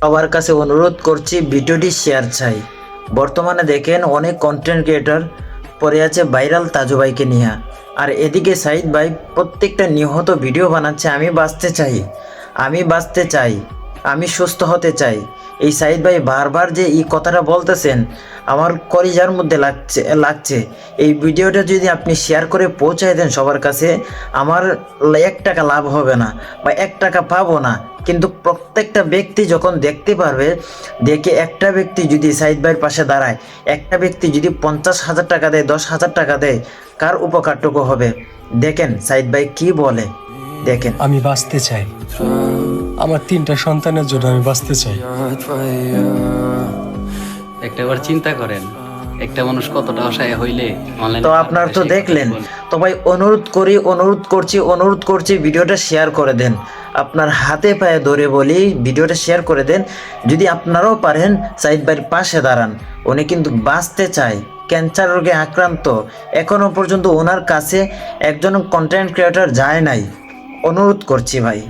সবার কাছে অনুরোধ করছি ভিডিওটি শেয়ার চাই। বর্তমানে দেখেন অনেক কন্টেন্ট ক্রিয়েটর পড়ে আছে ভাইরাল তাজু ভাইকে নিয়ে, আর এদিকে সাইদ ভাই প্রত্যেকটা নিহত ভিডিও বানাচ্ছে। আমি বাঁচতে চাই, আমি বাঁচতে চাই, আমি সুস্থ হতে চাই। এই সাইদ ভাই বারবার যে এই কথাটা বলতেছেন আমার কলিজার মধ্যে লাগছে। এই ভিডিওটা যদি আপনি শেয়ার করে পৌঁছায় দেন সবার কাছে, আমার 1 টাকা লাভ হবে না বা 1 টাকা পাবো না, কিন্তু প্রত্যেকটা ব্যক্তি যখন দেখতে পারবে, দেখে একটা ব্যক্তি যদি সাইদ ভাইয়ের পাশে দাঁড়ায়, একটা ব্যক্তি যদি 50,000 টাকা দেয়, 10,000 টাকা দেয়, কার উপকারটুকু হবে? দেখেন সাইদ ভাই কি বলে, দেখেন। আমি বাঁচতে চাই, আমার 3টা সন্তানের জন্য আমি বাঁচতে চাই। একটাবার চিন্তা করেন, একটা মানুষ কতটা অসহায় হইলে তো আপনারা তো দেখলেন। তো ভাই অনুরোধ করছি ভিডিওটা শেয়ার করে দেন। আপনার হাতে পায়ে ধরে বলি ভিডিওটা শেয়ার করে দেন। যদি আপনারাও পারেন সাইদ ভাইয়ের পাশে দাঁড়ান। উনি কিন্তু বাঁচতে চায়, ক্যান্সার রোগে আক্রান্ত। এখনো পর্যন্ত ওনার কাছে একজন কন্টেন্ট ক্রিয়েটর যায় নাই। অনুরোধ করছি ভাই।